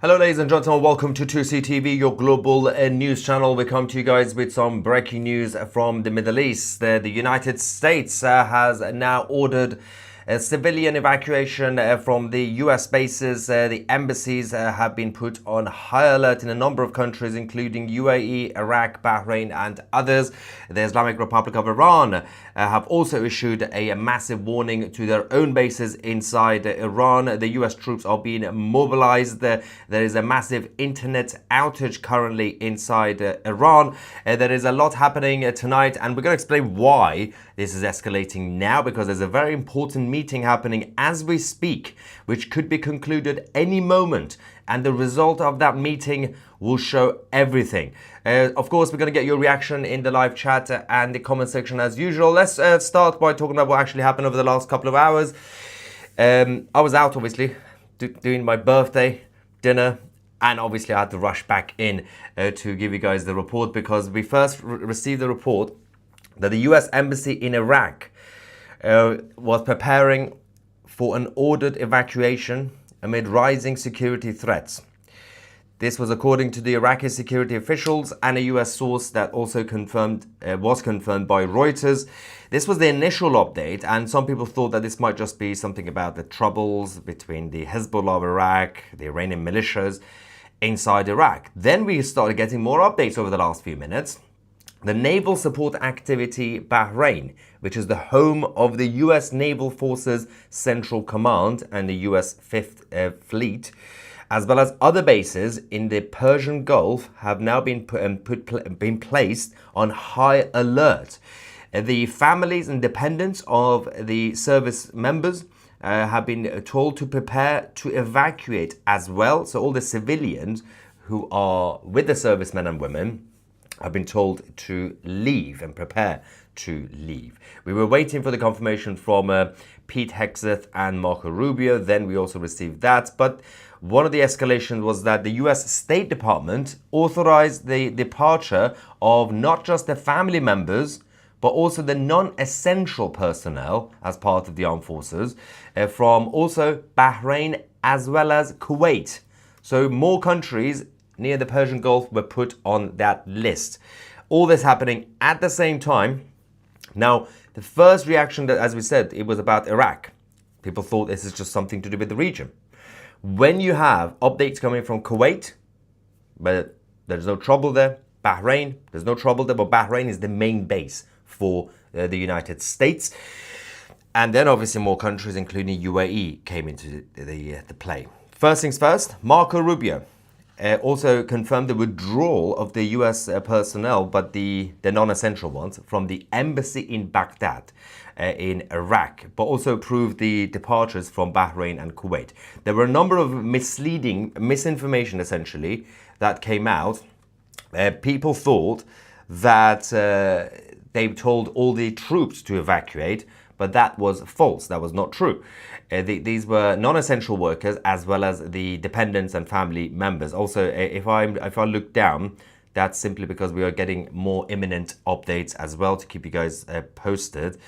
Hello ladies and gentlemen, welcome to 2CTV, your global news channel. We come to you guys with some breaking news from the Middle East. The United States has now ordered a civilian evacuation from the US bases. The embassies have been put on high alert in a number of countries, including UAE, Iraq, Bahrain and others. The Islamic Republic of Iran have also issued a massive warning to their own bases inside Iran. The US troops are being mobilized. There is a massive internet outage currently inside Iran. There is a lot happening tonight, and we're going to explain why this is escalating now, because there's a very important meeting happening as we speak, which could be concluded any moment, and the result of that meeting will show everything. Of course, we're going to get your reaction in the live chat and the comment section as usual. Let's start by talking about what actually happened over the last couple of hours. I was out, obviously, doing my birthday dinner, and obviously I had to rush back in to give you guys the report, because we first received the report that the US Embassy in Iraq was preparing for an ordered evacuation amid rising security threats. This was according to the Iraqi security officials and a US source that also was confirmed by Reuters. This was the initial update, and some people thought that this might just be something about the troubles between the Hezbollah of Iraq, the Iranian militias inside Iraq. Then we started getting more updates over the last few minutes. The Naval Support Activity Bahrain, which is the home of the US Naval Forces Central Command and the US 5th Fleet, as well as other bases in the Persian Gulf, have now been placed on high alert. The families and dependents of the service members have been told to prepare to evacuate as well. So all the civilians who are with the servicemen and women have been told to leave and prepare to leave. We were waiting for the confirmation from Pete Hegseth and Marco Rubio. Then we also received that. But one of the escalations was that the US State Department authorized the departure of not just the family members, but also the non-essential personnel as part of the armed forces from also Bahrain as well as Kuwait. So more countries near the Persian Gulf were put on that list. All this happening at the same time. Now, the first reaction, that, as we said, it was about Iraq. People thought this is just something to do with the region. When you have updates coming from Kuwait, but there's no trouble there. Bahrain, there's no trouble there, but Bahrain is the main base for the United States. And then obviously more countries, including UAE, came into the play. First things first, Marco Rubio also confirmed the withdrawal of the US personnel, but the non-essential ones, from the embassy in Baghdad in Iraq, but also approved the departures from Bahrain and Kuwait. There were a number of misinformation essentially that came out. People thought that they told all the troops to evacuate, but that was false. That was not true. These were non-essential workers as well as the dependents and family members. Also, if I look down, that's simply because we are getting more imminent updates as well to keep you guys posted.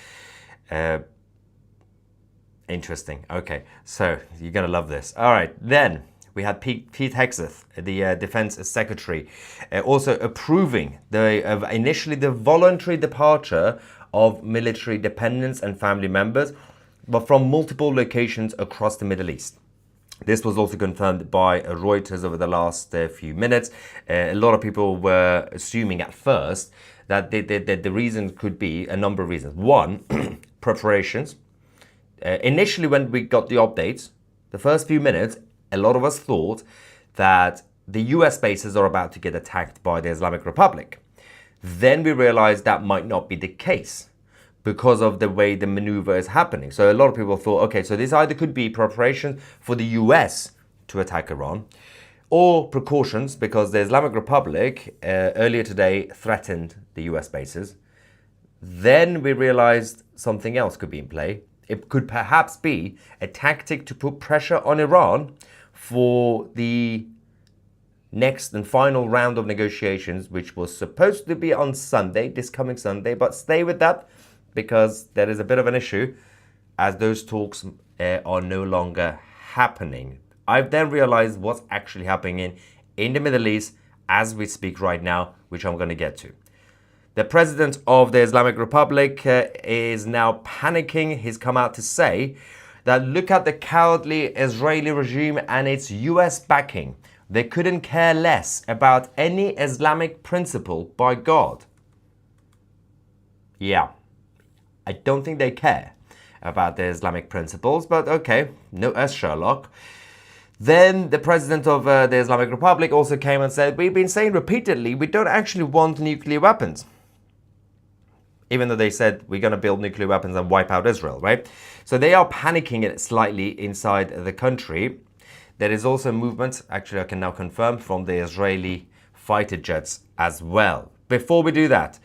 Interesting. Okay, so you're gonna love this. All right, then we had Pete Hegseth, the Defense Secretary, also approving initially the voluntary departure of military dependents and family members, but from multiple locations across the Middle East. This was also confirmed by Reuters over the last few minutes. A lot of people were assuming at first that the reason could be a number of reasons. One, preparations. Initially, when we got the updates, the first few minutes, a lot of us thought that the US bases are about to get attacked by the Islamic Republic. Then we realized that might not be the case because of the way the maneuver is happening. So a lot of people thought, okay, so this either could be preparation for the US to attack Iran, or precautions because the Islamic Republic earlier today threatened the US bases. Then we realized something else could be in play. It could perhaps be a tactic to put pressure on Iran for the next and final round of negotiations, which was supposed to be on Sunday, this coming Sunday, but stay with that because there is a bit of an issue as those talks are no longer happening. I've then realized what's actually happening in the Middle East as we speak right now, which I'm going to get to. The president of the Islamic Republic is now panicking. He's come out to say that look at the cowardly Israeli regime and its US backing. They couldn't care less about any Islamic principle by God. Yeah, I don't think they care about the Islamic principles, but okay, no as Sherlock. Then the president of the Islamic Republic also came and said, we've been saying repeatedly we don't actually want nuclear weapons. Even though they said we're going to build nuclear weapons and wipe out Israel, right? So they are panicking it slightly inside the country. There is also movement, actually I can now confirm, from the Israeli fighter jets as well. Before we do that,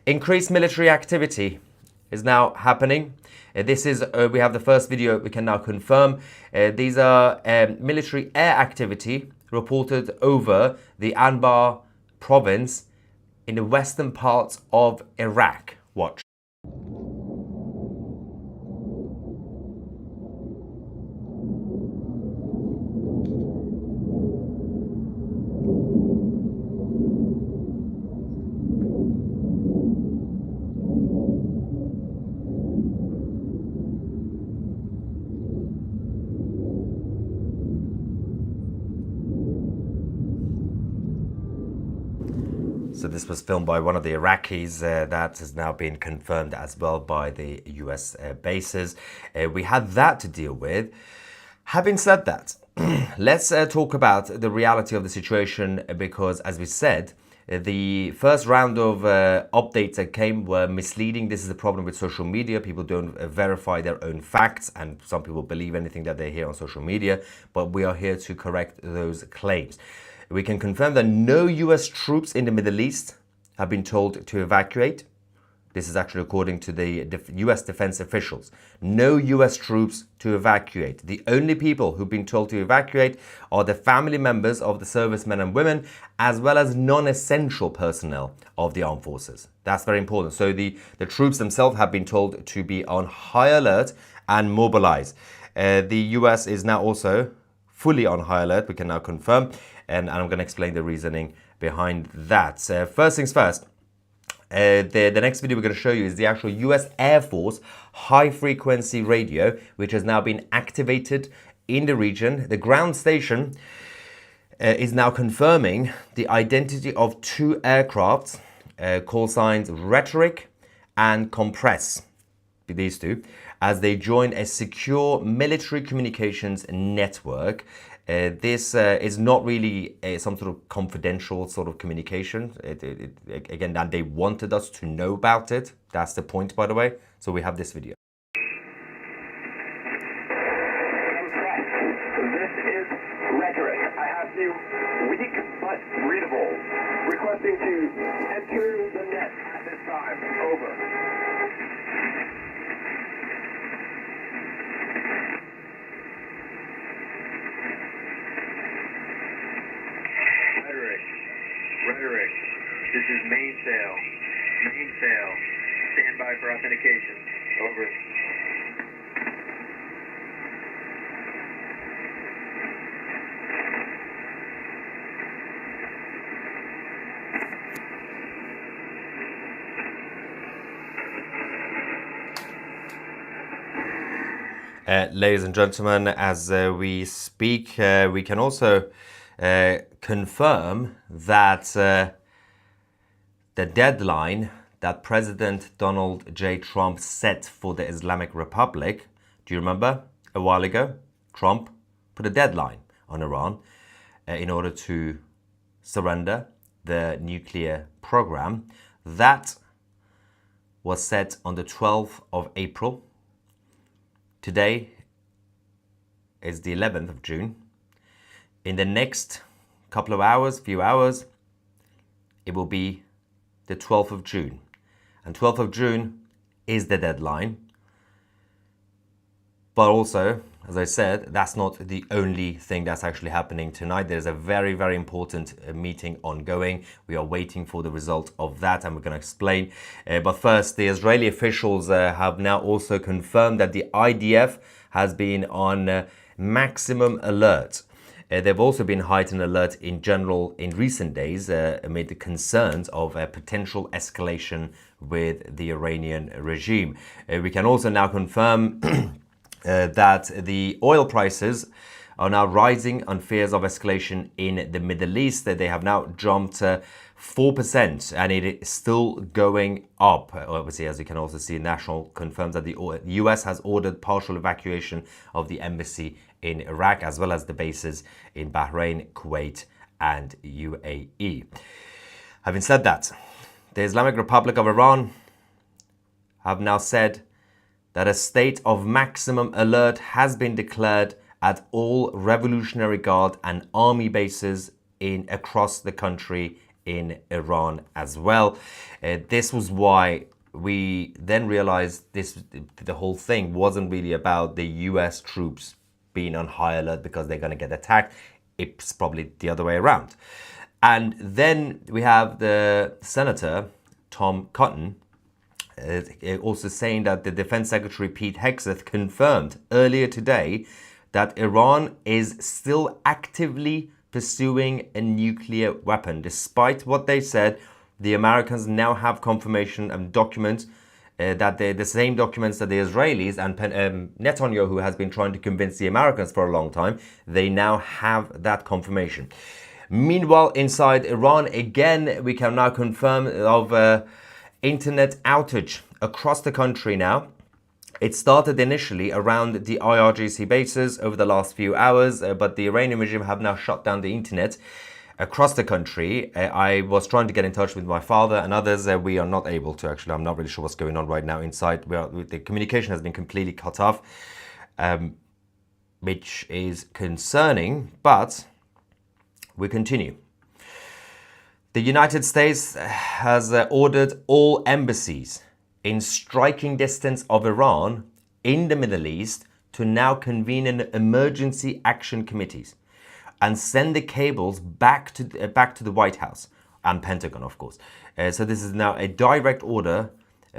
increased military activity is now happening. This is, we have the first video we can now confirm. These are military air activity reported over the Anbar province in the western parts of Iraq. Watch. So this was filmed by one of the Iraqis. That has now been confirmed as well by the US bases. We had that to deal with. Having said that, let's talk about the reality of the situation, because as we said, the first round of updates that came were misleading. This is the problem with social media. People don't verify their own facts, and some people believe anything that they hear on social media, but we are here to correct those claims. We can confirm that no US troops in the Middle East have been told to evacuate. This is actually according to the US defense officials. No US troops to evacuate. The only people who've been told to evacuate are the family members of the servicemen and women, as well as non-essential personnel of the armed forces. That's very important. So the troops themselves have been told to be on high alert and mobilize. The US is now also fully on high alert, we can now confirm, and I'm going to explain the reasoning behind that. First things first, the next video we're going to show you is the actual US Air Force high-frequency radio, which has now been activated in the region. The ground station is now confirming the identity of two aircrafts, call signs Rhetoric and Compress, these two, as they join a secure military communications network. This is not really some sort of confidential sort of communication. Again, that they wanted us to know about it. That's the point, by the way. So we have this video. This is Rhetoric. I have you weak but readable. Requesting to enter the net at this time. Over. Rhetoric. This is mainsail. Mainsail. Stand by for authentication. Over. Ladies and gentlemen, as we speak, we can also confirm that the deadline that President Donald J. Trump set for the Islamic Republic, do you remember a while ago? Trump put a deadline on Iran in order to surrender the nuclear program. That was set on the 12th of April. Today is the 11th of June. In the next couple of hours, few hours, it will be the 12th of June. And 12th of June is the deadline. But also, as I said, that's not the only thing that's actually happening tonight. There's a very, very important meeting ongoing. We are waiting for the result of that, and we're going to explain. But first, the Israeli officials have now also confirmed that the IDF has been on maximum alert. They've also been heightened alert in general in recent days amid the concerns of a potential escalation with the Iranian regime. We can also now confirm that the oil prices are now rising on fears of escalation in the Middle East. They have now jumped 4%, and it is still going up. Obviously, as you can also see, National confirms that the US has ordered partial evacuation of the embassy in Iraq, as well as the bases in Bahrain, Kuwait, and UAE. Having said that, the Islamic Republic of Iran have now said that a state of maximum alert has been declared at all Revolutionary Guard and army bases across the country in Iran as well. This was why we then realized the whole thing wasn't really about the US troops being on high alert because they're going to get attacked. It's probably the other way around. And then we have the Senator, Tom Cotton, also saying that the Defense Secretary Pete Hegseth confirmed earlier today that Iran is still actively pursuing a nuclear weapon. Despite what they said, the Americans now have confirmation and documents that they're the same documents that the Israelis and Netanyahu, who has been trying to convince the Americans for a long time, they now have that confirmation. Meanwhile, inside Iran, again, we can now confirm of internet outage across the country now. It started initially around the IRGC bases over the last few hours, but the Iranian regime have now shut down the internet across the country. I was trying to get in touch with my father and others. We are not able to, actually. I'm not really sure what's going on right now inside. The communication has been completely cut off, which is concerning, but we continue. The United States has ordered all embassies in striking distance of Iran in the Middle East to now convene an emergency action committees and send the cables back to the White House and Pentagon, of course. So this is now a direct order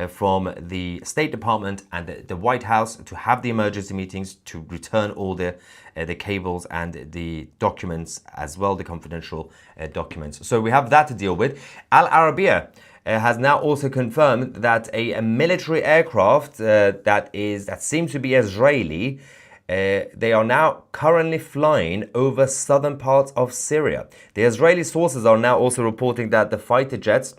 from the State Department and the White House to have the emergency meetings to return all the cables and the documents as well, the confidential documents. So we have that to deal with. Al Arabiya has now also confirmed that a military aircraft that seems to be Israeli, they are now currently flying over southern parts of Syria. The Israeli sources are now also reporting that the fighter jets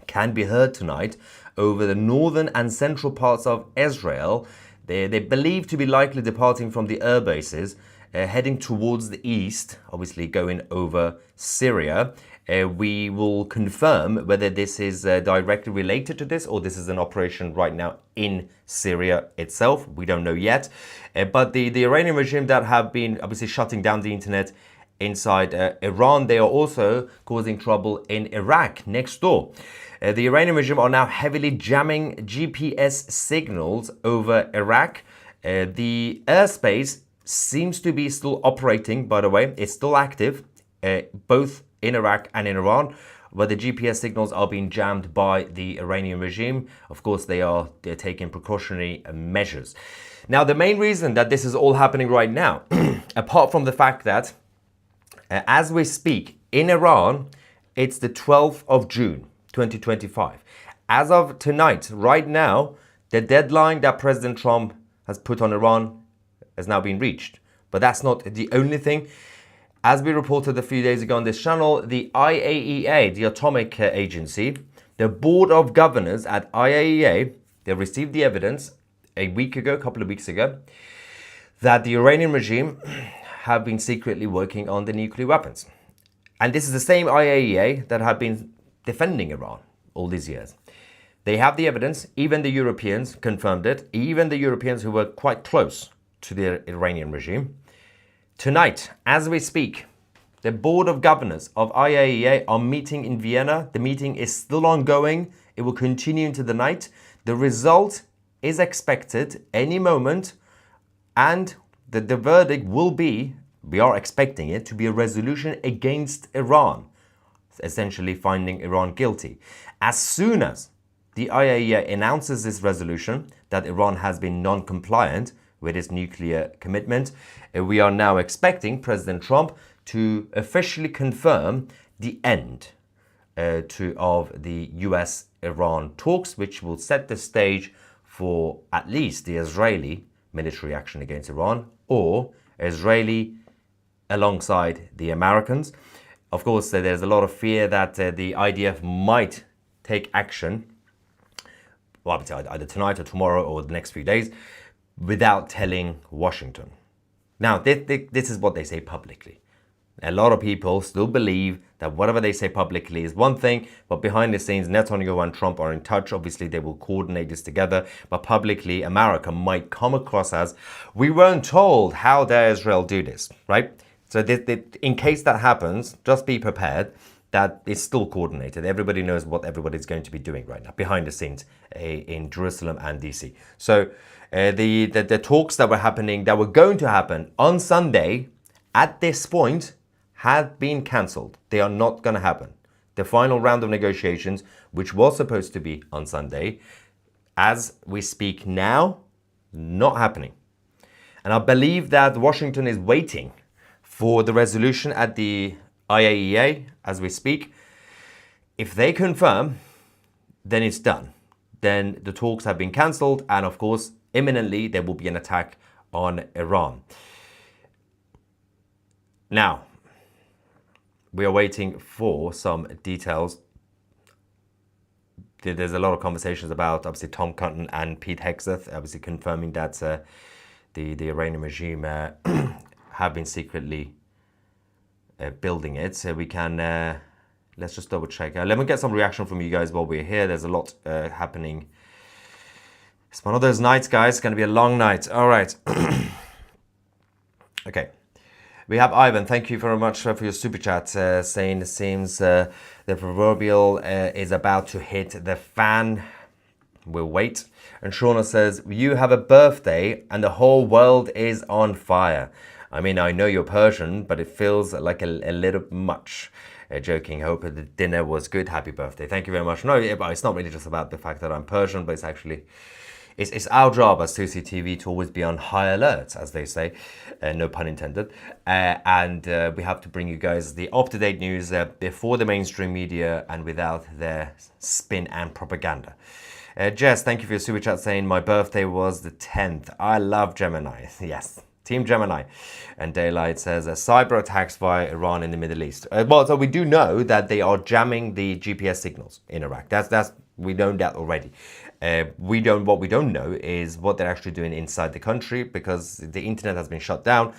can be heard tonight over the northern and central parts of Israel. They believe to be likely departing from the air bases, heading towards the east, obviously going over Syria. We will confirm whether this is directly related to this or this is an operation right now in Syria itself. We don't know yet. But the Iranian regime that have been obviously shutting down the internet inside Iran, they are also causing trouble in Iraq next door. The Iranian regime are now heavily jamming GPS signals over Iraq. The airspace seems to be still operating, by the way. It's still active, both in Iraq and in Iran, where the GPS signals are being jammed by the Iranian regime. Of course, they're taking precautionary measures. Now, the main reason that this is all happening right now, apart from the fact that as we speak in Iran, it's the 12th of June, 2025. As of tonight, right now, the deadline that President Trump has put on Iran has now been reached. But that's not the only thing. As we reported a few days ago on this channel, the IAEA, the atomic agency, the board of governors at IAEA, they received the evidence a couple of weeks ago, that the Iranian regime have been secretly working on the nuclear weapons. And this is the same IAEA that have been defending Iran all these years. They have the evidence. Even the Europeans confirmed it. Even the Europeans who were quite close to the Iranian regime. Tonight, as we speak, the Board of Governors of IAEA are meeting in Vienna. The meeting is still ongoing. It will continue into the night. The result is expected any moment, and the verdict will be, we are expecting it to be a resolution against Iran, essentially finding Iran guilty. As soon as the IAEA announces this resolution, that Iran has been non-compliant with his nuclear commitment. We are now expecting President Trump to officially confirm the end of the US-Iran talks, which will set the stage for at least the Israeli military action against Iran, or Israeli alongside the Americans. Of course, there's a lot of fear that the IDF might take action, well, either tonight or tomorrow or the next few days, without telling Washington. Now, this is what they say publicly. A lot of people still believe that whatever they say publicly is one thing, but behind the scenes, Netanyahu and Trump are in touch. Obviously, they will coordinate this together, but publicly, America might come across as, we weren't told how dare Israel do this, right? So in case that happens, just be prepared that it's still coordinated. Everybody knows what everybody's going to be doing right now, behind the scenes in Jerusalem and DC. So the talks that were going to happen on Sunday, at this point, have been cancelled. They are not going to happen. The final round of negotiations, which was supposed to be on Sunday, as we speak now, not happening. And I believe that Washington is waiting for the resolution at the IAEA as we speak. If they confirm, then it's done. Then the talks have been cancelled, and of course, imminently there will be an attack on Iran. Now, we are waiting for some details. There's a lot of conversations about, obviously, Tom Cotton and Pete Hegseth, obviously confirming that the Iranian regime have been secretly building it. So we can, let's just double check. Let me get some reaction from you guys while we're here. There's a lot happening. It's one of those nights, guys. It's going to be a long night. All right. Okay. We have Ivan. Thank you very much for your super chat, saying it seems the proverbial is about to hit the fan. We'll wait. And Shauna says, you have a birthday and the whole world is on fire. I mean, I know you're Persian, but it feels like a little much. Joking. Hope the dinner was good. Happy birthday. Thank you very much. No, it's not really just about the fact that I'm Persian, but it's actually... It's our job as 2CTV to always be on high alert, as they say, no pun intended. And we have to bring you guys the up-to-date news before the mainstream media and without their spin and propaganda. Jess, thank you for your super chat saying my birthday was the 10th. I love Gemini. Yes, Team Gemini. And Daylight says cyber attacks via Iran in the Middle East. Well, so we do know that they are jamming the GPS signals in Iraq. That's we know that already. What we don't know is what they're actually doing inside the country, because the internet has been shut down.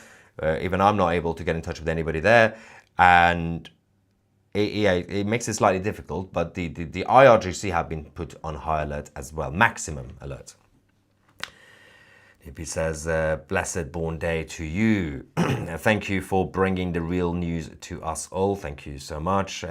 Even I'm not able to get in touch with anybody there, and it makes it slightly difficult. But the IRGC have been put on high alert as well, maximum alert. He says, blessed born day to you. Thank you for bringing the real news to us all. Thank you so much.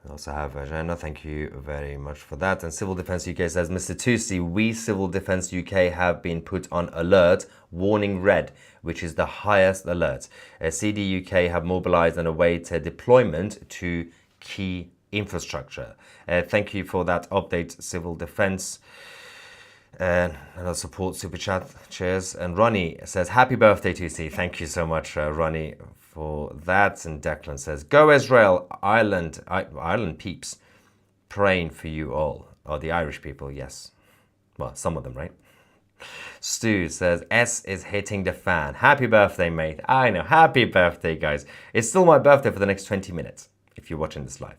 We also have Ajana, thank you very much for that. And Civil Defence UK says, Mr. Tusi, we Civil Defence UK have been put on alert, warning red, which is the highest alert. CD UK have mobilised and await deployment to key infrastructure. Thank you for that update, Civil Defence. And I'll support Super Chat. Cheers. And Ronnie says, happy birthday, Tusi. Thank you so much, Ronnie, for that. And Declan says, go Israel, Ireland peeps, praying for you all. Oh, the Irish people, yes. Well, some of them, right? Stu says, S is hitting the fan. Happy birthday, mate. I know, happy birthday, guys. It's still my birthday for the next 20 minutes, if you're watching this live.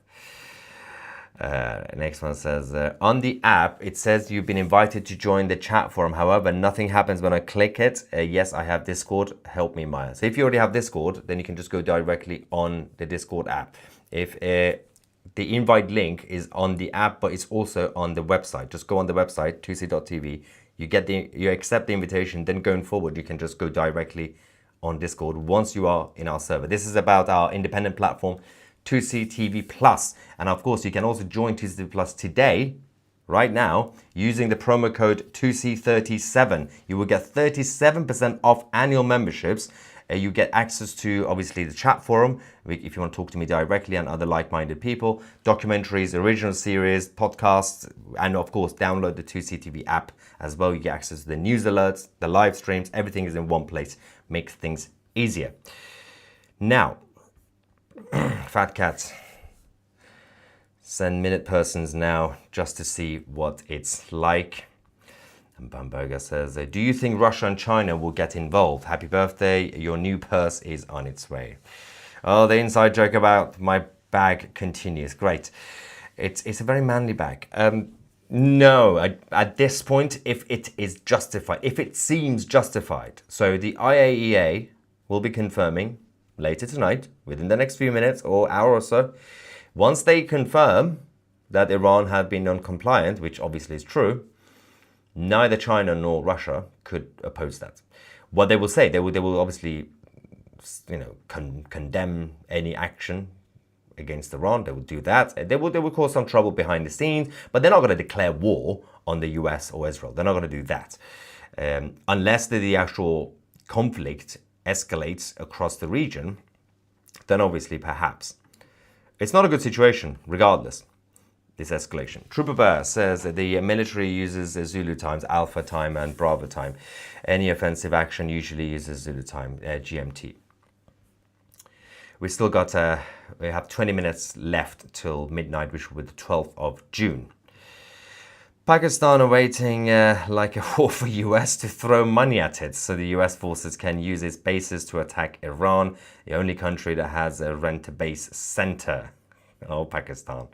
Next one says, on the app, it says you've been invited to join the chat forum. However, nothing happens when I click it. Yes, I have Discord. Help me, Maya. So if you already have Discord, then you can just go directly on the Discord app. If the invite link is on the app, but it's also on the website. Just go on the website, 2c.tv. You accept the invitation. Then going forward, you can just go directly on Discord once you are in our server. This is about our independent platform, 2CTV Plus. And of course, you can also join 2CTV Plus today, right now, using the promo code 2C37. You will get 37% off annual memberships You get access to, obviously, the chat forum, if you want to talk to me directly and other like-minded people, documentaries, original series, podcasts, and of course, download the 2CTV app as well. You get access to the news alerts, the live streams, everything is in one place. Makes things easier. Now, Fat Cat, send minute persons now just to see what it's like. And Bamberger says, do you think Russia and China will get involved? Happy birthday, your new purse is on its way. Oh, the inside joke about my bag continues. Great. It's a very manly bag. No, at this point, if it is justified, if it seems justified. So the IAEA will be confirming later tonight, within the next few minutes or hour or so. Once they confirm that Iran had been non-compliant, which obviously is true, neither China nor Russia could oppose that. What they will say, they will obviously, condemn any action against Iran. They will do that. They will cause some trouble behind the scenes, but they're not going to declare war on the US or Israel. They're not going to do that unless the actual conflict escalates across the region. Then obviously, perhaps. It's not a good situation, regardless. This escalation. Trooper Bear says that the military uses Zulu times, Alpha time, and Bravo time. Any offensive action usually uses Zulu time, GMT. We still got, we have 20 minutes left till midnight, which will be the 12th of June. Pakistan are waiting like a war for US to throw money at it, so the US forces can use its bases to attack Iran, the only country that has a rent-base center. Oh, Pakistan.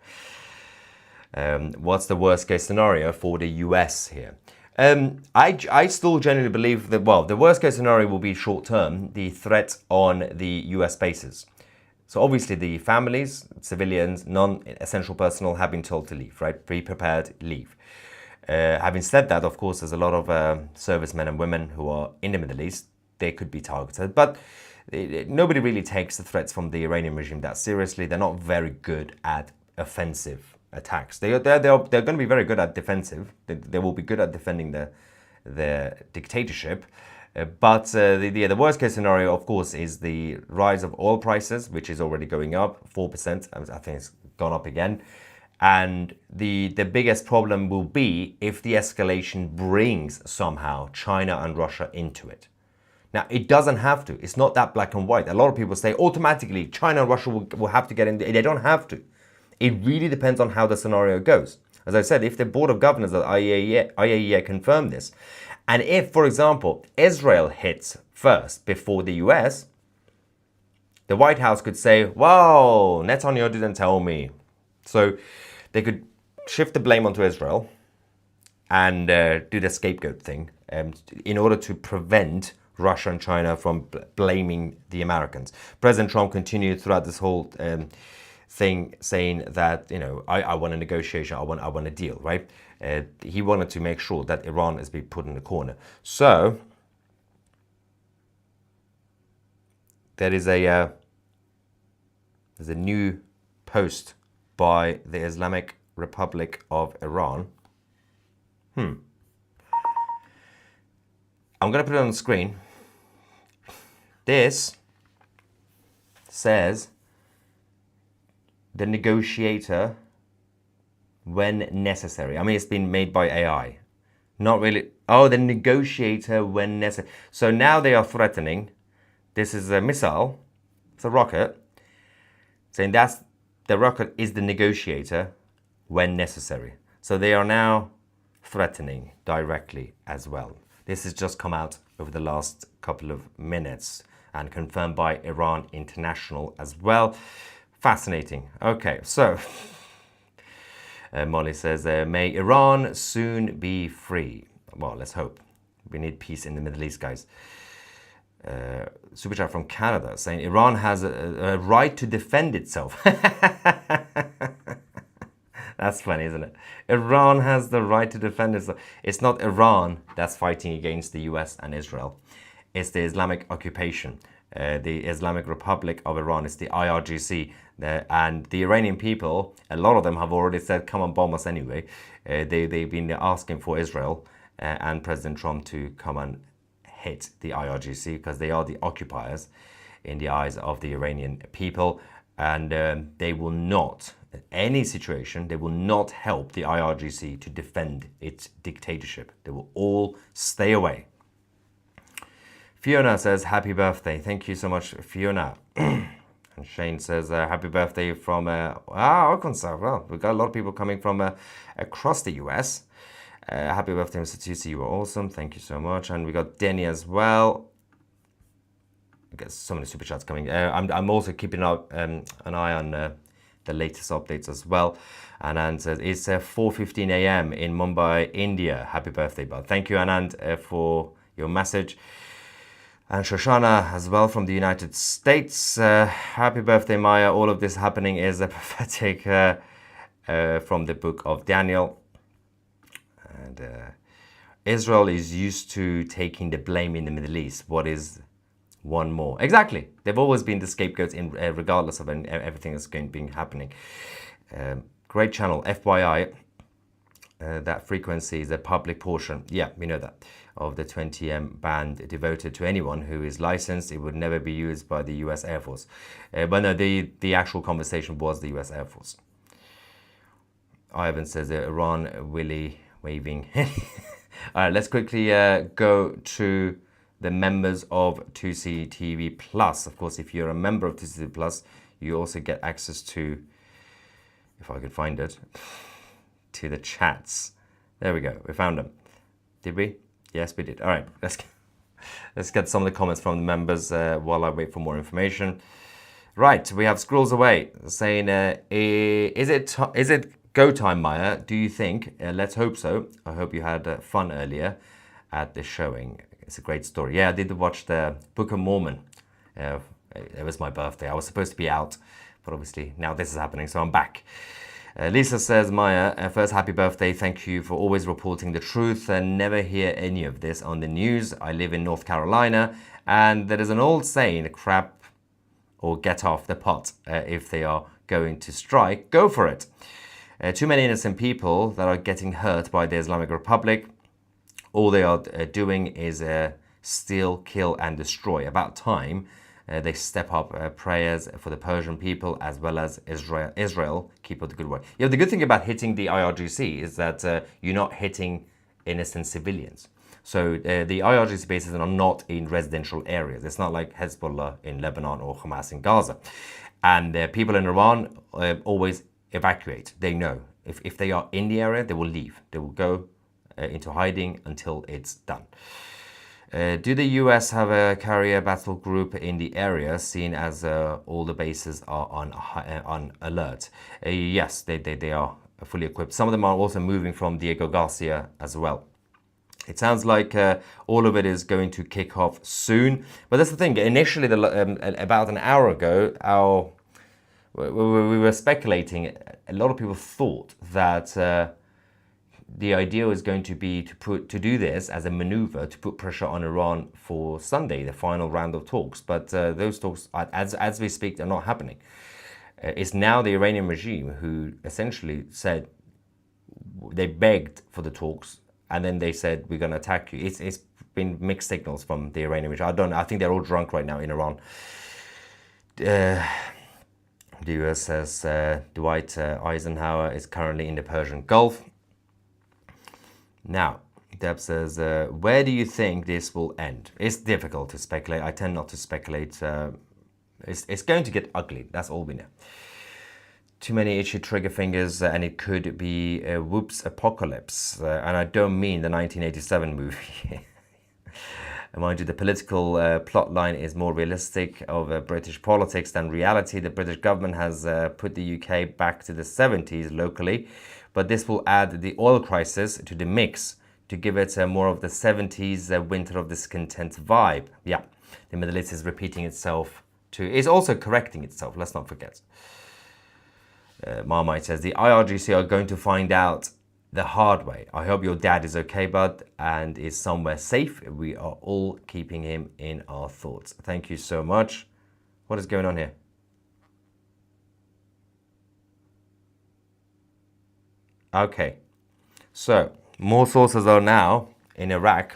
What's the worst case scenario for the US here? I still genuinely believe that, well, the worst case scenario will be short term, the threat on the US bases. So obviously the families, civilians, non-essential personnel have been told to leave, right? Be prepared, leave. Having said that, of course, there's a lot of servicemen and women who are in the Middle East. They could be targeted, but nobody really takes the threats from the Iranian regime that seriously. They're not very good at offensive attacks. They're going to be very good at defensive. They will be good at defending their dictatorship. But the worst case scenario, of course, is the rise of oil prices, which is already going up 4%. I think it's gone up again. And the biggest problem will be if the escalation brings somehow China and Russia into it. Now, it doesn't have to. It's not that black and white. A lot of people say automatically China and Russia will have to get in. They don't have to. It really depends on how the scenario goes. As I said, if the Board of Governors at IAEA confirm this, and if, for example, Israel hits first before the US, the White House could say, wow, Netanyahu didn't tell me. So they could shift the blame onto Israel and do the scapegoat thing in order to prevent Russia and China from blaming the Americans. President Trump continued throughout this whole thing saying that, I want a negotiation, I want a deal, right? He wanted to make sure that Iran is being put in the corner. So there's a new post by the Islamic Republic of Iran. I'm going to put it on the screen. This says the negotiator when necessary. I mean, it's been made by AI. Not really. Oh, the negotiator when necessary. So now they are threatening. This is a missile. It's a rocket. Saying the rocket is the negotiator when necessary. So they are now threatening directly as well. This has just come out over the last couple of minutes and confirmed by Iran International as well. Fascinating. Okay, so Molly says, may Iran soon be free. Well, let's hope. We need peace in the Middle East, guys. Super chat from Canada saying Iran has a right to defend itself. That's funny, isn't it? Iran has the right to defend itself. It's not Iran that's fighting against the US and Israel. It's the Islamic occupation, the Islamic Republic of Iran. It's the IRGC. And the Iranian people, a lot of them have already said, come and bomb us anyway. They've been asking for Israel and President Trump to come and hit the IRGC because they are the occupiers in the eyes of the Iranian people, and they will not, in any situation, they will not help the IRGC to defend its dictatorship. They will all stay away. Fiona says, happy birthday. Thank you so much, Fiona. And Shane says, happy birthday from Arkansas. Well, we've got a lot of people coming from across the US. Happy birthday, Mr. Tusi. You are awesome. Thank you so much. And we got Denny as well. I get so many super chats coming. I'm also keeping an eye on the latest updates as well. Anand says, it's 4:15 a.m. in Mumbai, India. Happy birthday, bud. Thank you, Anand, for your message. And Shoshana as well from the United States. Happy birthday, Maya. All of this happening is a prophetic from the book of Daniel. And Israel is used to taking the blame in the Middle East. What is one more? Exactly. They've always been the scapegoats in regardless of everything that's been happening. Great channel. FYI, that frequency is a public portion. Yeah, we know that. Of the 20M band devoted to anyone who is licensed. It would never be used by the US Air Force. But no, the actual conversation was the US Air Force. Ivan says Iran Willy waving. All right, let's quickly go to the members of 2C TV Plus. Of course, if you're a member of 2C TV Plus, you also get access to, if I could find it, to the chats. There we go. We found them. Did we? Yes, we did. All right, let's get some of the comments from the members while I wait for more information. Right, we have Scrolls Away saying, is it go time, Maya? Do you think? Let's hope so. I hope you had fun earlier at the showing. It's a great story. Yeah, I did watch the Book of Mormon. It was my birthday. I was supposed to be out, but obviously now this is happening, so I'm back. Lisa says, Maya, first happy birthday. Thank you for always reporting the truth and never hear any of this on the news. I live in North Carolina, and there is an old saying, crap or get off the pot. If they are going to strike, go for it. Too many innocent people that are getting hurt by the Islamic Republic. All they are doing is steal, kill, and destroy. About time they step up prayers for the Persian people as well as Israel. Keep up the good work. Yeah, the good thing about hitting the IRGC is that you're not hitting innocent civilians. So the IRGC bases are not in residential areas. It's not like Hezbollah in Lebanon or Hamas in Gaza. And people in Iran always evacuate. They know if they are in the area, they will leave. They will go into hiding until it's done. Do the US have a carrier battle group in the area, seeing as all the bases are on alert? Yes, they are fully equipped. Some of them are also moving from Diego Garcia as well. It sounds like all of it is going to kick off soon. But that's the thing. Initially, about an hour ago, we were speculating. A lot of people thought that the idea was going to be to do this as a maneuver to put pressure on Iran for Sunday, the final round of talks. But those talks, as we speak, are not happening. It's now the Iranian regime who essentially said they begged for the talks, and then they said we're going to attack you. It's been mixed signals from the Iranian regime. I think they're all drunk right now in Iran. The US says Dwight Eisenhower is currently in the Persian Gulf. Now, Deb says, where do you think this will end? It's difficult to speculate. I tend not to speculate. It's going to get ugly. That's all we know. Too many itchy trigger fingers, and it could be a whoops apocalypse. And I don't mean the 1987 movie. Mind you, the political plot line is more realistic of British politics than reality. The British government has put the UK back to the 70s locally, but this will add the oil crisis to the mix to give it more of the 70s winter of discontent vibe. Yeah, the Middle East is repeating itself too. It's also correcting itself, let's not forget. Marmite says, the IRGC are going to find out the hard way. I hope your dad is okay, bud, and is somewhere safe. We are all keeping him in our thoughts. Thank you so much. What is going on here? Okay, so more sources are now in Iraq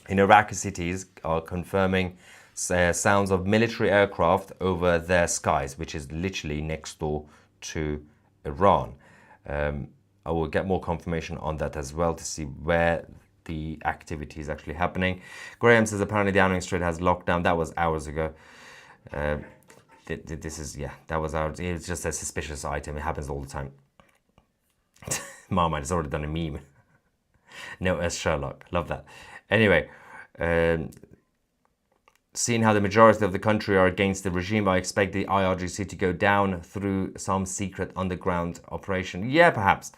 in Iraqi cities are confirming sounds of military aircraft over their skies, which is literally next door to Iran. I will get more confirmation on that as well to see where the activity is actually happening. Graham says apparently Downing Street has locked down. That was hours ago. This is, yeah, that was hours. It's just a suspicious item. It happens all the time. Marmite has already done a meme. No, as Sherlock. Love that. Anyway, seeing how the majority of the country are against the regime, I expect the IRGC to go down through some secret underground operation. Yeah, perhaps.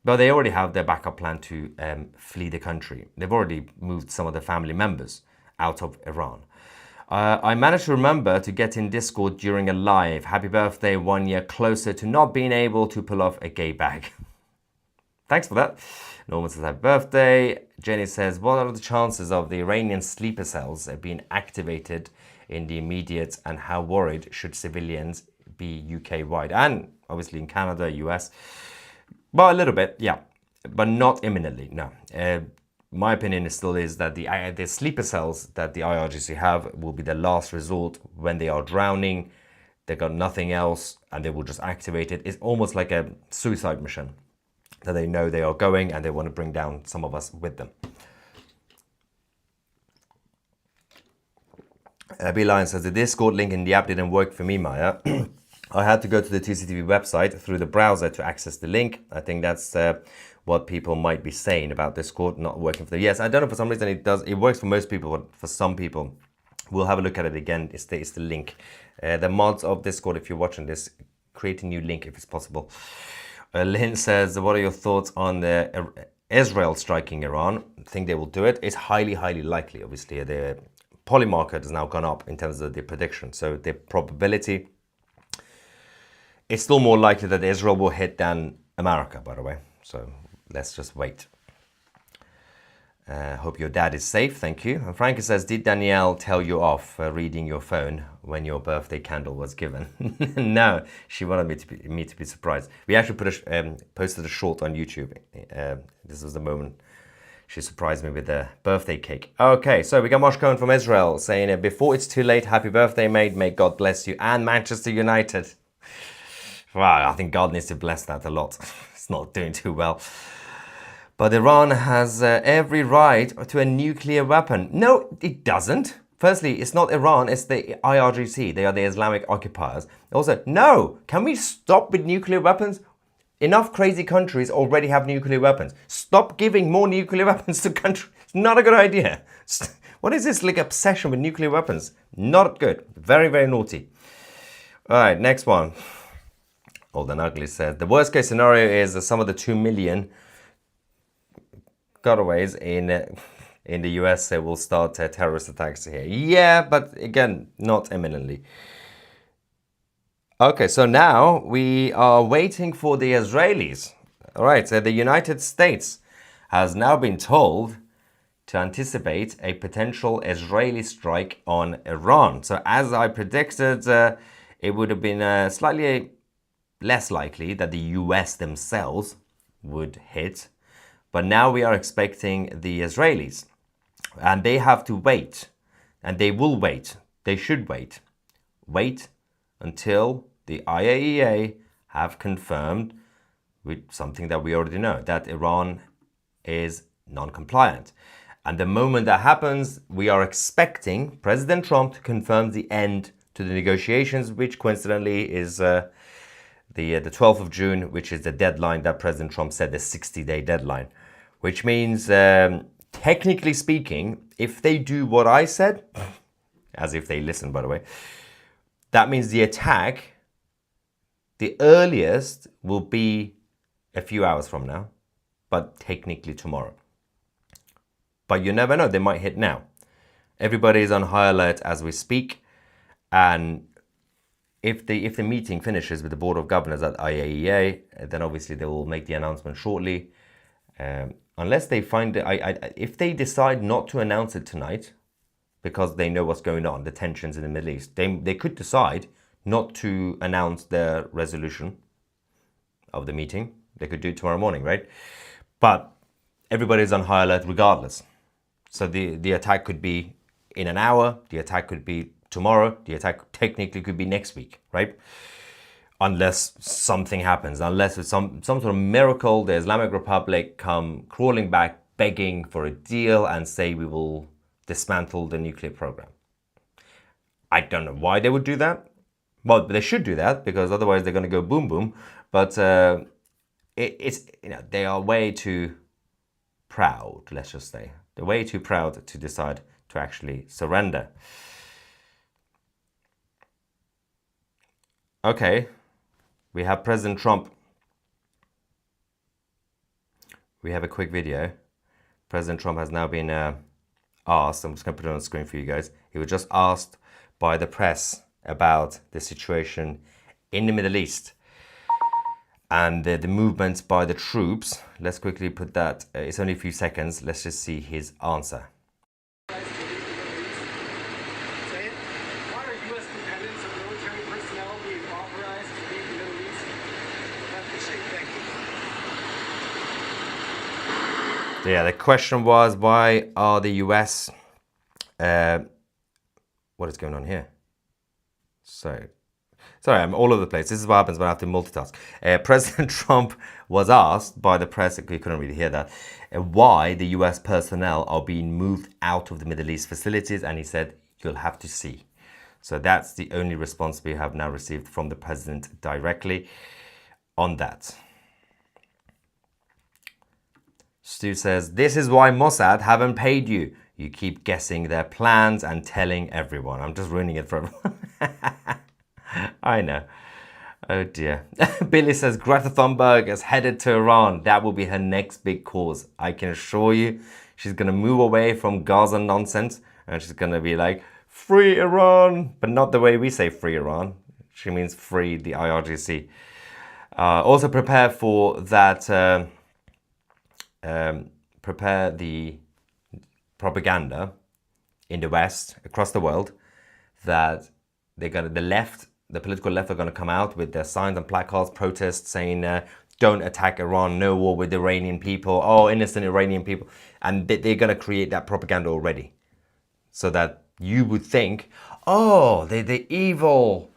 But they already have their backup plan to flee the country. They've already moved some of their family members out of Iran. I managed to remember to get in Discord during a live. Happy birthday, 1 year closer to not being able to pull off a gay bag. Thanks for that. Norman says happy birthday. Jenny says, what are the chances of the Iranian sleeper cells being activated in the immediate, and how worried should civilians be UK-wide? And obviously in Canada, US. Well, a little bit, yeah, but not imminently, no. My opinion still is that the sleeper cells that the IRGC have will be the last resort when they are drowning, they got nothing else, and they will just activate it. It's almost like a suicide mission that they know they are going and they want to bring down some of us with them. B-Lion says, the Discord link in the app didn't work for me, Maya. I had to go to the 2CTV website through the browser to access the link. I think that's what people might be saying about Discord not working for them. Yes, I don't know, for some reason it does. It works for most people, but for some people, we'll have a look at it again. It's the link. The mods of Discord, if you're watching this, create a new link if it's possible. Lynn says, what are your thoughts on Israel striking Iran? I think they will do it. It's highly, highly likely, obviously. The poly market has now gone up in terms of the prediction. So the probability, it's still more likely that Israel will hit than America, by the way. So let's just wait. Hope your dad is safe, thank you. And Frankie says, did Danielle tell you off reading your phone when your birthday candle was given? No, she wanted me to be surprised. We actually posted a short on YouTube. This was the moment she surprised me with the birthday cake. Okay, so we got Mosh Cohen from Israel saying, before it's too late, happy birthday, mate. May God bless you and Manchester United. Wow, I think God needs to bless that a lot. It's not doing too well. But Iran has every right to a nuclear weapon. No, it doesn't. Firstly, it's not Iran, it's the IRGC. They are the Islamic occupiers. Also, no, can we stop with nuclear weapons? Enough crazy countries already have nuclear weapons. Stop giving more nuclear weapons to countries. It's not a good idea. What is this like obsession with nuclear weapons? Not good. Very, very naughty. All right, next one. Old and Ugly says, the worst case scenario is that some of the 2 million gotaways in the US will start terrorist attacks here. Yeah, but again, not imminently. Okay, so now we are waiting for the Israelis. All right, so the United States has now been told to anticipate a potential Israeli strike on Iran. So as I predicted, it would have been slightly less likely that the US themselves would hit. But now we are expecting the Israelis, and they have to wait, and they will wait. They should wait. Wait until the IAEA have confirmed with something that we already know, that Iran is non-compliant. And the moment that happens, we are expecting President Trump to confirm the end to the negotiations, which coincidentally is the 12th of June, which is the deadline that President Trump said, the 60-day deadline. Which means, technically speaking, if they do what I said, as if they listen, by the way, that means the attack, the earliest will be a few hours from now, but technically tomorrow. But you never know, they might hit now. Everybody is on high alert as we speak, and if the meeting finishes with the Board of Governors at IAEA, then obviously they will make the announcement shortly. Unless they find it, if they decide not to announce it tonight, because they know what's going on, the tensions in the Middle East, they could decide not to announce their resolution of the meeting. They could do it tomorrow morning, right? But everybody's on high alert regardless. So the attack could be in an hour, the attack could be tomorrow, the attack technically could be next week, right? Unless something happens, unless it's some sort of miracle, the Islamic Republic come crawling back, begging for a deal and say we will dismantle the nuclear program. I don't know why they would do that. Well, they should do that because otherwise they're going to go boom boom. But it's, you know, they are way too proud, let's just say. They're way too proud to decide to actually surrender. Okay, we have President Trump. We have a quick video. President Trump has now been asked, I'm just going to put it on the screen for you guys. He was just asked by the press about the situation in the Middle East and the movements by the troops. Let's quickly put that, it's only a few seconds. Let's just see his answer. Why are U.S. dependents of military personnel being authorized to leave the Middle East? I have to say thank you. Yeah, the question was, why are the US, what is going on here? Sorry, I'm all over the place. This is what happens when I have to multitask. President Trump was asked by the press, you couldn't really hear that, why the US personnel are being moved out of the Middle East facilities, and he said, you'll have to see. So that's the only response we have now received from the president directly on that. Stu says, this is why Mossad haven't paid you. You keep guessing their plans and telling everyone. I'm just ruining it for everyone. I know. Oh dear. Billy says, Greta Thunberg is headed to Iran. That will be her next big cause. I can assure you, she's going to move away from Gaza nonsense. And she's going to be like, free Iran. But not the way we say free Iran. She means free the IRGC. Also prepare for that... prepare the propaganda in the West, across the world, that the political left are going to come out with their signs and placards, protests saying, don't attack Iran, no war with Iranian people, oh, innocent Iranian people. And they're going to create that propaganda already. So that you would think, oh, the evil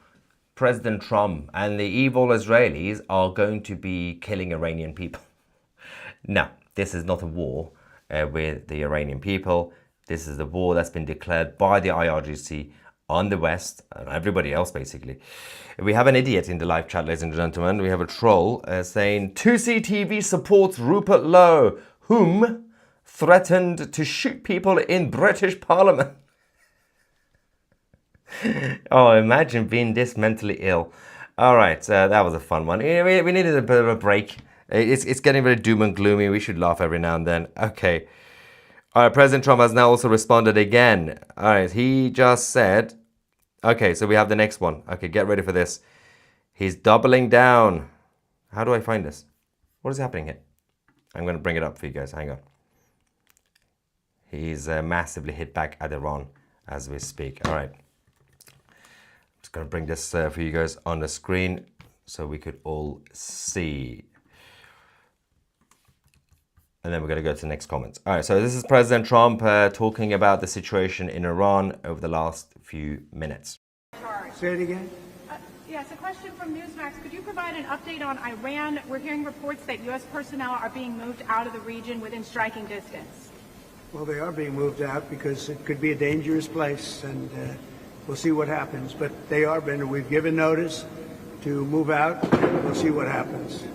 President Trump and the evil Israelis are going to be killing Iranian people. No. This is not a war with the Iranian people. This is the war that's been declared by the IRGC on the West and everybody else, basically. We have an idiot in the live chat, ladies and gentlemen. We have a troll saying, 2CTV supports Rupert Lowe, whom threatened to shoot people in British Parliament. Oh, imagine being this mentally ill. All right, that was a fun one. We needed a bit of a break. It's getting very doom and gloomy. We should laugh every now and then. Okay. All right, President Trump has now also responded again. All right, he just said... Okay, so we have the next one. Okay, get ready for this. He's doubling down. How do I find this? What is happening here? I'm going to bring it up for you guys. Hang on. He's massively hit back at Iran as we speak. All right. I'm just going to bring this for you guys on the screen so we could all see. And then we're going to go to the next comments. All right, so this is President Trump talking about the situation in Iran over the last few minutes. Say it again. Yes, a question from Newsmax. Could you provide an update on Iran? We're hearing reports that U.S. personnel are being moved out of the region within striking distance. Well, they are being moved out because it could be a dangerous place, and we'll see what happens. But they are being. We've given notice to move out. We'll see what happens.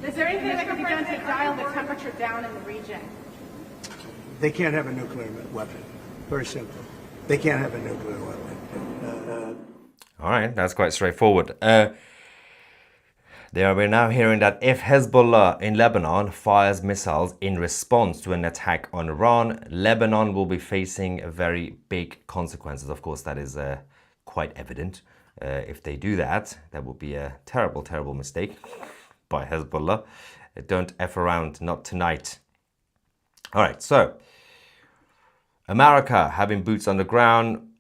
Is there anything that can be done to dial the temperature down in the region? They can't have a nuclear weapon. Very simple. They can't have a nuclear weapon. All right, that's quite straightforward. We're now hearing that if Hezbollah in Lebanon fires missiles in response to an attack on Iran, Lebanon will be facing very big consequences. Of course, that is quite evident. If they do that, that would be a terrible, terrible mistake by Hezbollah. Don't F around, not tonight. All right, so America having boots on the ground.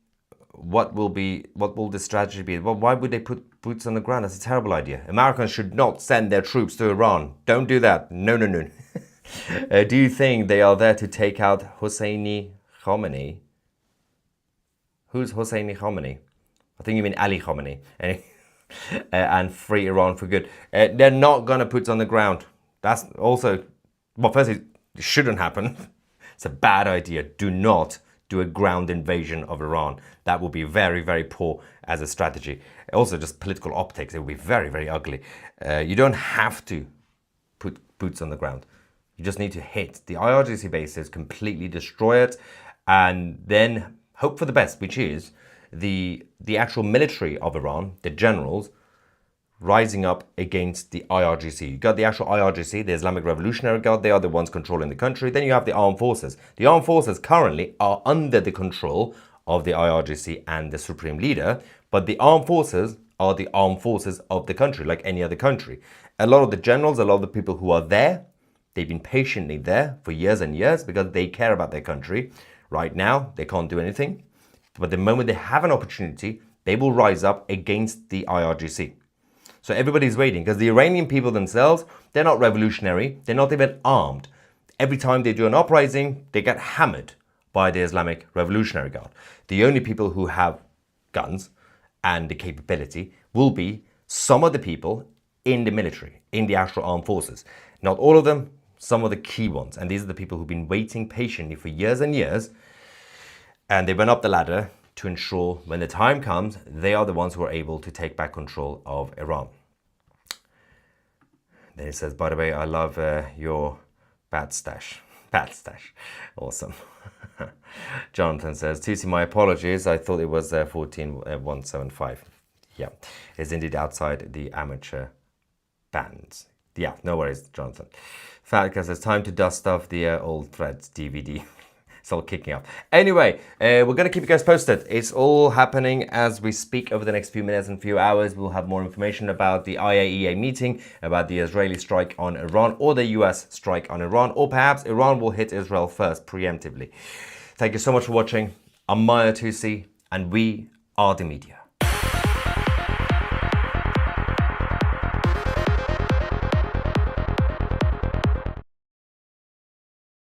What will the strategy be? Well, why would they put boots on the ground? That's a terrible idea. Americans should not send their troops to Iran. Don't do that. No, no, no. Do you think they are there to take out Hosseini Khamenei? Who's Hosseini Khamenei? I think you mean Ali Khamenei. And free Iran for good. They're not going to put on the ground. That's also, well, firstly, it shouldn't happen. It's a bad idea. Do not do a ground invasion of Iran. That will be very, very poor as a strategy. Also, just political optics. It will be very, very ugly. You don't have to put boots on the ground. You just need to hit the IRGC bases, completely destroy it, and then hope for the best, which is the actual military of Iran, the generals, rising up against the IRGC. You got the actual IRGC, the Islamic Revolutionary Guard. They are the ones controlling the country. Then you have the armed forces. The armed forces currently are under the control of the IRGC and the supreme leader, but the armed forces are the armed forces of the country, like any other country. A lot of the generals, a lot of the people who are there, they've been patiently there for years and years because they care about their country. Right now, they can't do anything. But the moment they have an opportunity, they will rise up against the IRGC. So everybody's waiting because the Iranian people themselves, they're not revolutionary. They're not even armed. Every time they do an uprising, they get hammered by the Islamic Revolutionary Guard. The only people who have guns and the capability will be some of the people in the military, in the actual armed forces. Not all of them, some of the key ones. And these are the people who've been waiting patiently for years and years. And they went up the ladder to ensure when the time comes, they are the ones who are able to take back control of Iran. Then he says, by the way, I love your bat stash. Bat stash. Awesome. Jonathan says, Tusi, my apologies. I thought it was 14175. Yeah, it's indeed outside the amateur bands. Yeah, no worries, Jonathan. Fatka says, time to dust off the old Threads DVD. It's all kicking up. Anyway, we're going to keep you guys posted. It's all happening as we speak over the next few minutes and few hours. We'll have more information about the IAEA meeting, about the Israeli strike on Iran, or the US strike on Iran, or perhaps Iran will hit Israel first, preemptively. Thank you so much for watching. I'm Maya Tusi, and we are the media.